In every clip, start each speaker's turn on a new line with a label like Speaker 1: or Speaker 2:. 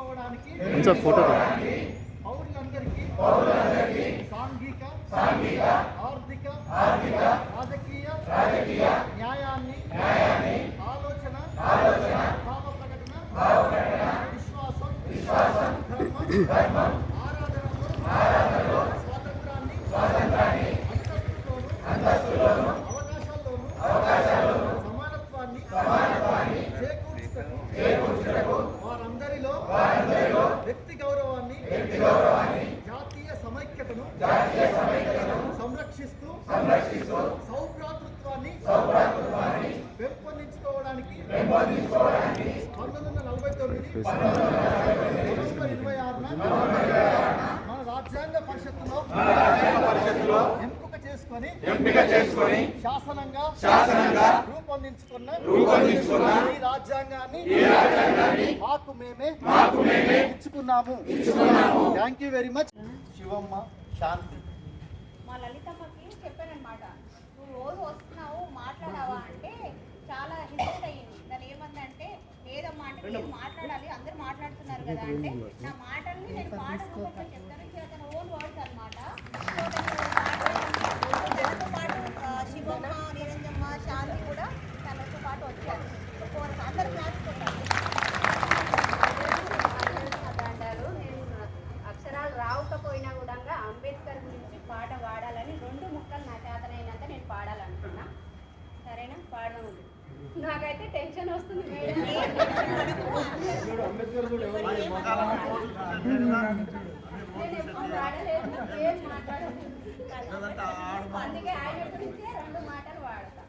Speaker 1: పెంపొందించుకోవడానికి
Speaker 2: పౌరులందరికీ సాంఘిక ఆర్థిక రాజకీయ న్యాయాన్ని ఆలోచన భావ ప్రకటన విశ్వాసం ధర్మం ఆరాధనలో స్వాతంత్రాన్ని అంతస్తులోను అవకాశాల్లోను సమానత్వాన్ని చేకూర్చుటకు వారందరిలో వ్యక్తి గౌరవాన్ని జాతీయ సమైక్యతను సంరక్షిస్తూ సౌభ్రాతృత్వాన్ని పెంపొందించుకోవడానికి 1949 నవంబర్ 26న మన రాజ్యాంగ పరిషత్తులో ఎంపిక చేసుకొని శాసనంగా రూపొందించుకున్న ఈ రాజ్యాంగాన్ని మాకు మేమే ఇచ్చుకున్నాము. Thank you very much. Shivamma Shanti.
Speaker 3: మా లలితమ్మకి చెప్పానమాట, నువ్వు రోజు వస్తున్నావు మాట్లాడావా అంటే చాలా హిస్టరీ అయ్యింది. దాని ఏమందంటే లేదమ్మా అంటే నేను మాట్లాడాలి, అందరూ మాట్లాడుతున్నారు కదా అంటే నా మాటల్ని నేను పాట రూపంలో చెప్తాను. తన ఓన్ వర్డ్స్ అనమాట. తనతో పాటు శివమ్మ, నిరంజమ్మ, శాంతి కూడా తనతో పాటు వచ్చారు. అందరు క్లాస్ కొట్టారు.
Speaker 4: అంటారు నేను అక్షరాలు రావకపోయినా కూడా అంబేద్కర్ గురించి పాట పాడాలని 2 ముక్కలు నా చేతనైనంత నేను పాడాలనుకున్నా. సరేనా, పాడదాం. నాకైతే టెన్షన్ వస్తుంది మేడం. నేను ఎప్పుడు పాడలేదు, ఏం మాట్లాడలేదు. అందుకే ఆయన గురించి 2 మాటలు వాడతా.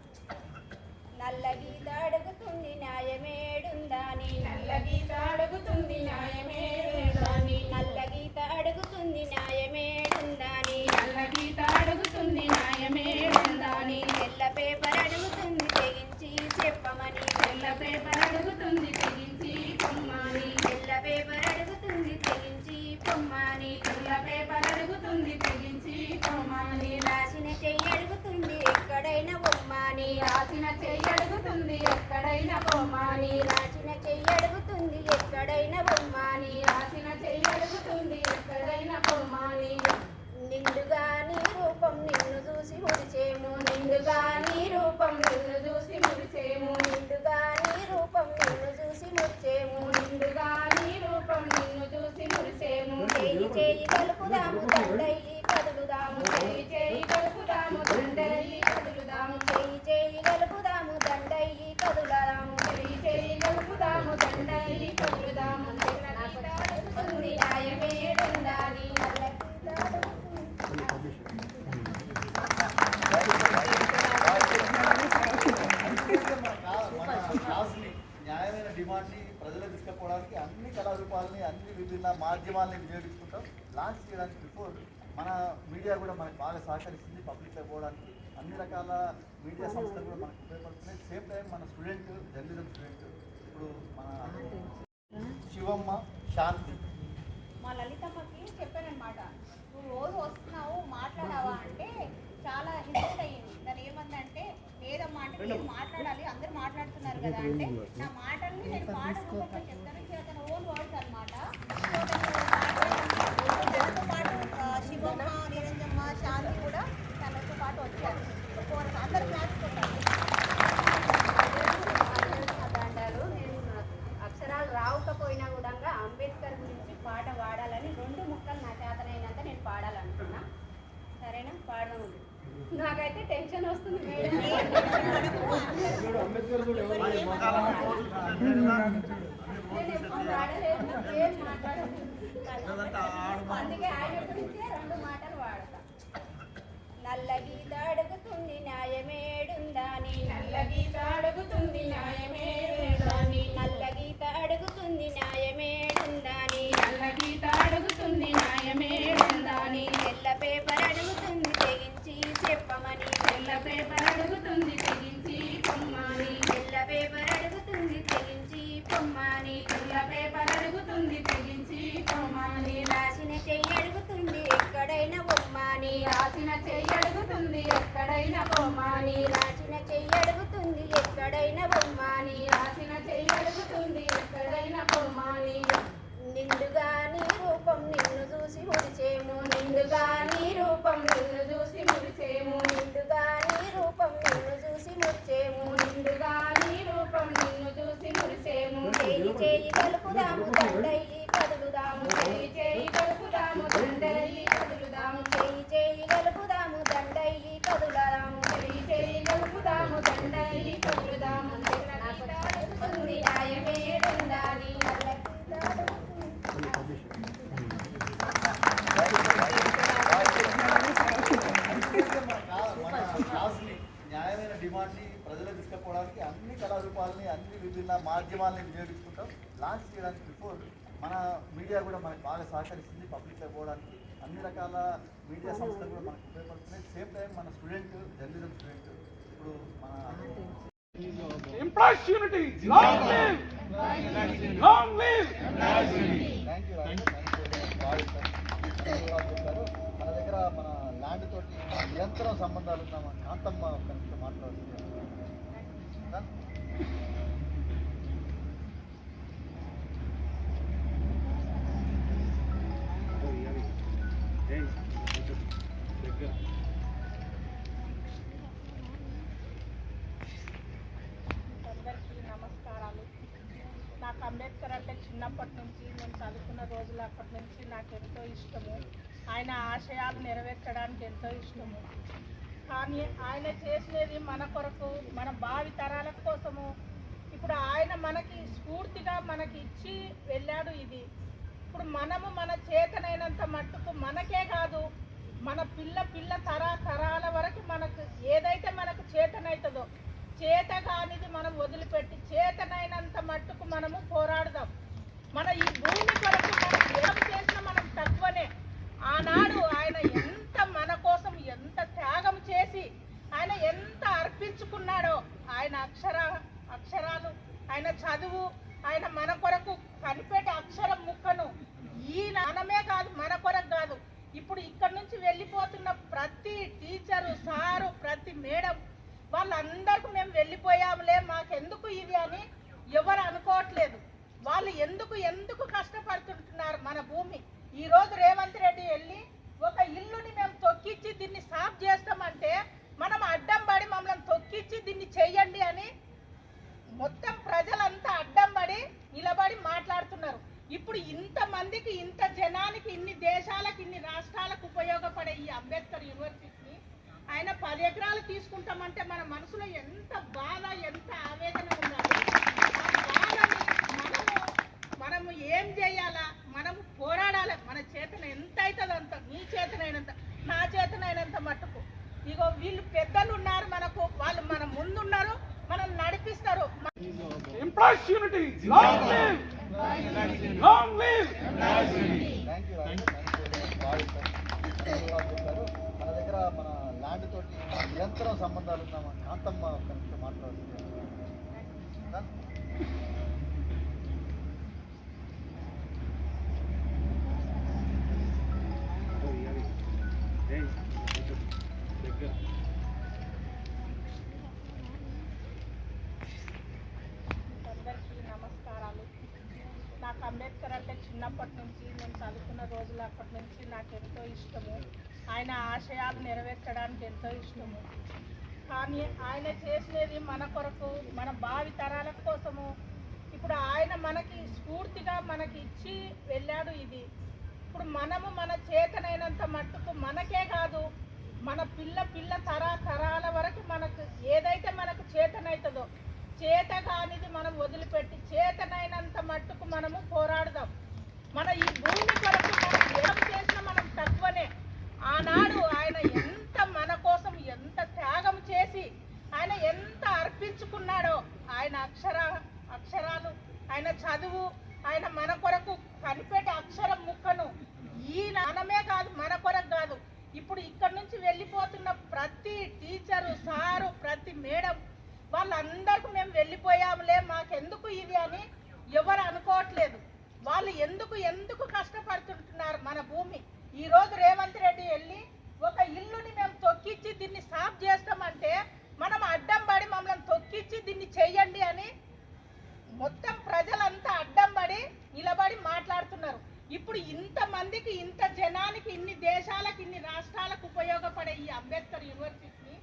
Speaker 4: నల్ల గీత అడుగుతుంది న్యాయమేడుందాని, నల్ల గీత అడుగుతుంది న్యాయమేడుందాని, నల్ల గీత అడుగుతుంది న్యాయమేడుందాని, నల్ల గీత అడుగుతుంది న్యాయమేడుందాని, తెల్ల పేపర్ అడుగుతుంది తెగించి చెప్పమని, తెల్ల పేపర్ అడుగుతుంది తెగించి పొమ్మని, తెల్ల పేపర్ అడుగుతుంది తెగించి పొమ్మని, తెల్ల పేపర్ అడుగుతుంది తెగించి పొమ్మని, రాసిన చెయ్యి అడుగుతుంది ఎక్కడైనా బొమ్మని, రాసిన చెయ్యి అడుగుతుంది ఎక్కడైనా బొమ్మని, రాసిన చెయ్యి అడుగుతుంది ఎక్కడైనా బొమ్మని, రాసిన చెయ్యి అడుగుతుంది ఎక్కడైనా బొమ్మని, నిండుగా నీ రూపం నిన్ను చూసి మురిచేము, నిండుగా నీ రూపం నిన్ను చూసి మురిచేము, నిండుగా నీ రూపం నిన్ను చూసి మురిచేము, నిండుగా నీ రూపం నిన్ను చూసి మురిచేము, చేయి చేయి కలుపుదాము దండయ్యి కదులుదాము, చేయి చేయి కలుపుదాము దండయ్యి కదులుదాము, చేయి చేయి కలుపుదాము దండయ్యి కదులుదాము, చేయి చేయి కలుపుదాము దండయ్యి కదులుదాము, ఉంది న్యాయమేడుందాని,
Speaker 1: న్యాయమైన డిమాండ్ని ప్రజలకు తీసుకుపోవడానికి అన్ని కళారూపాలని అన్ని విభిన్న మాధ్యమాలని వినియోగించుకుంటాం. లాంచ్ చేయడానికి బిఫోర్ మన మీడియా కూడా మనకు బాగా సహకరిస్తుంది. పబ్లిక్ అయిపోవడానికి అన్ని రకాల మీడియా సంస్థలు కూడా మనకు ఉపయోగపడుతున్నాయి. సేమ్ టైం మన స్టూడెంట్ జర్నలిజం స్టూడెంట్ ఇప్పుడు మన శివమ్మ శాంతి.
Speaker 3: మా లలితమ్మకి చెప్పానమాట, నువ్వు రోజు వస్తున్నావు మాట్లాడావా అంటే చాలా హిస్టరీ అయ్యింది. దాని ఏమందంటే లేదమ్మా అంటే నేను మాట్లాడాలి, అందరూ మాట్లాడుతున్నారు కదా అంటే నా మాటల్ని నేను పాట రూపంలో చెప్తాను. తన ఓన్ వర్డ్స్ అనమాట. తనతో పాటు శివమ్మ, నిరంజమ్మ, శాంతి కూడా తనతో పాటు వచ్చారు. అందరు క్లాస్ కొట్టారు.
Speaker 4: అంటారు నేను అక్షరాలు రావకపోయినా కూడా అంబేద్కర్ గురించి పాట పాడాలని 2 ముక్కలు నా చేతనైనంత నేను పాడాలనుకున్నా. సరేనా, పాడదాం. నాకైతే టెన్షన్ వస్తుంది మేడం. నేను ఎప్పుడు పాడలేదు, ఏం మాట్లాడలేదు. అందుకే ఆయన గురించి 2 మాటలు వాడతా. నల్ల గీత అడుగుతుంది న్యాయమేడుందాని, నల్ల గీత అడుగుతుంది న్యాయమేడుందాని, నల్ల గీత అడుగుతుంది న్యాయమేడుందాని, నల్ల గీత అడుగుతుంది న్యాయమేడుందాని, తెల్ల పేపర్ అడుగుతుంది తెగించి చెప్పమని, తెల్ల పేపర్ అడుగుతుంది తెగించి పొమ్మని, తెల్ల పేపర్ అడుగుతుంది తెగించి పొమ్మని, తెల్ల పేపర్ అడుగుతుంది తెగించి పొమ్మని, రాసిన చెయ్యి అడుగుతుంది ఎక్కడైనా బొమ్మని, రాసిన చెయ్యి అడుగుతుంది ఎక్కడైనా బొమ్మని, రాసిన చెయ్యి అడుగుతుంది ఎక్కడైనా బొమ్మని, రాసిన
Speaker 1: మాధ్యమాలను వినియోగించుకుంటాం. లాంచ్ చేయడానికి బిఫోర్ మన మీడియా కూడా మనకు బాగా సహకరిస్తుంది. పబ్లిక్లో పోవడానికి అన్ని రకాల మీడియా సంస్థలు కూడా మనకు ఉపయోగపడుతున్నాయి. సేమ్ టైం మన స్టూడెంట్ జర్నలిజం స్టూడెంట్ ఇప్పుడు మన
Speaker 5: Employees unity, long live! Long live!
Speaker 1: Thank you చెప్పారు. మన దగ్గర మన ల్యాండ్ తోటి నిరంతరం సంబంధాలు ఉన్నాం. కాంతమ్మ ఒక నిమిషం మాట్లాడుతున్నారు.
Speaker 6: అందరికీ నమస్కారాలు. నాకు అంబేద్కర్ అంటే చిన్నప్పటి నుంచి నేను చదువుకున్న రోజులు అప్పటి నుంచి నాకు ఎంతో ఇష్టము. ఆయన ఆశయాలు నెరవేర్చడానికి ఎంతో ఇష్టము. కానీ ఆయన చేసినది మన కొరకు, మన భావి తరాల కోసము. ఇప్పుడు ఆయన మనకి స్ఫూర్తిగా మనకి ఇచ్చి వెళ్ళాడు. ఇది ఇప్పుడు మనము మన చేతనైనంత మట్టుకు మనకే కాదు, మన పిల్ల తరాల వరకు మనకు ఏదైతే మనకు చేతనైతుందో, చేత కానిది మనం వదిలిపెట్టి చేతనైనంత మట్టుకు మనము పోరాడదాం. మన ఈ భూమి కొరకు మనం ఏం చేసినా మనం తక్కువనే. ఆనాడు ఆయన ఎంత మన కోసం ఎంత త్యాగం చేసి ఆయన ఎంత అర్పించుకున్నాడో, ఆయన అక్షరాలు, ఆయన చదువు, ఆయన మన కొరకు కనిపెట్టే అక్షరం ముక్కను ఈ నానమే కాదు, మన కొరకు కాదు, ఇప్పుడు ఇక్కడ నుంచి వెళ్ళిపోతున్న ప్రతి టీచరు, సారు, ప్రతి మేడం వాళ్ళందరికీ మేము వెళ్ళిపోయాములే, మాకెందుకు ఇది అని ఎవరు అనుకోవట్లేదు. వాళ్ళు ఎందుకు కష్టపడుతుంటున్నారు మన భూమి. ఈరోజు రేవంత్ రెడ్డి వెళ్ళి ఒక ఇల్లుని మేము తొక్కిచ్చి దీన్ని సాఫ్ చేస్తామంటే మనం అడ్డం పడి మమ్మల్ని తొక్కిచ్చి దీన్ని చెయ్యండి అని మొత్తం ప్రజలంతా అడ్డం పడి నిలబడి మాట్లాడుతున్నారు. ఇప్పుడు ఇంతమందికి, ఇంత జనానికి, ఇన్ని దేశాలకు, ఇన్ని రాష్ట్రాలకు ఉపయోగపడే ఈ అంబేద్కర్ యూనివర్సిటీని ఆయన 10 ఎకరాలు తీసుకుంటామంటే మన మనసులో ఎంత బాధ, ఎంత ఆవేదన ఉండాలి. ఆ బాధని మనము ఏం చేయాలా, మనము పోరాడాలి. మన చేతన ఎంత అవుతుంది అంత, నీ చేతనైనంత, నా చేతనైనంత మట్టుకు. ఇగో వీళ్ళు పెద్దలు ఉన్నారు మనకు, వాళ్ళు మన ముందున్నారు, మనం నడిపిస్తారు.
Speaker 5: Employees unity, long live! Long live!
Speaker 1: Thank you చెప్పారు. మన దగ్గర మన ల్యాండ్ తోటి నిరంతరం సంబంధాలు ఉన్నాం. కాంతమ్మ ఒక నిమిషం మాట్లాడుతున్నారు.
Speaker 6: అందరికీ నమస్కారాలు. నాకు అంబేద్కర్ అంటే చిన్నప్పటి నుంచి నేను చదువుకున్న రోజులు అప్పటి నుంచి నాకు ఎంతో ఇష్టము. ఆయన ఆశయాలు నెరవేర్చడానికి ఎంతో ఇష్టము. కానీ ఆయన చేసినది మన కొరకు, మన భావి తరాల కోసము. ఇప్పుడు ఆయన మనకి స్ఫూర్తిగా మనకి ఇచ్చి వెళ్ళాడు. ఇది ఇప్పుడు మనము మన చేతనైనంత మట్టుకు మనకే కాదు, మన పిల్ల తరాల వరకు మనకు ఏదైతే మనకు చేతనైతుందో, చేత కానిది మనం వదిలిపెట్టి చేతనైనంత మట్టుకు మనము పోరాడదాం. మన ఈ భూమి కొరకు మనం ఏం చేసినా మనం తక్కువనే. ఆనాడు ఆయన ఎంత మన కోసం ఎంత త్యాగం చేసి ఆయన ఎంత అర్పించుకున్నాడో, ఆయన అక్షరాలు, ఆయన చదువు, ఆయన మన కొరకు కనిపెట్టే అక్షరం ముక్కను ఈ నానమే కాదు, మన కొరకు కాదు, ఇప్పుడు ఇక్కడ నుంచి వెళ్ళిపోతున్న ప్రతి టీచరు, సారు, ప్రతి మేడం వాళ్ళందరికీ మేము వెళ్ళిపోయాములే, మాకెందుకు ఇది అని ఎవరు అనుకోవట్లేదు. వాళ్ళు ఎందుకు కష్టపడుతుంటున్నారు మన భూమి. ఈరోజు రేవంత్ రెడ్డి వెళ్ళి ఒక ఇల్లుని మేము తొక్కిచ్చి దీన్ని సాఫ్ చేస్తామంటే మనం అడ్డం పడి మమ్మల్ని తొక్కిచ్చి దీన్ని చెయ్యండి అని మొత్తం ప్రజలంతా అడ్డం పడి నిలబడి మాట్లాడుతున్నారు. ఇప్పుడు ఇంతమందికి, ఇంత జనానికి, ఇన్ని దేశాలకు, ఇన్ని రాష్ట్రాలకు ఉపయోగపడే ఈ అంబేద్కర్ యూనివర్సిటీని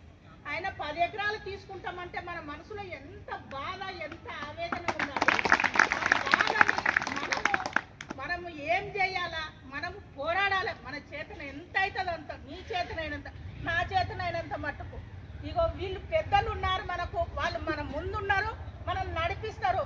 Speaker 6: ఆయన 10 ఎకరాలు తీసుకుంటామంటే మన మనసులో ఎంత బాధ, ఎంత ఆవేదన ఉండాలి. ఆ బాధని మనము ఏం చేయాలా, మనము పోరాడాలి. మన చేతన ఎంత అవుతుంది అంత, నీ చేతనైనంత, నా చేతనైనంత మట్టుకు. ఇగో వీళ్ళు పెద్దలు ఉన్నారు మనకు, వాళ్ళు మన ముందున్నారు, మనం నడిపిస్తారు.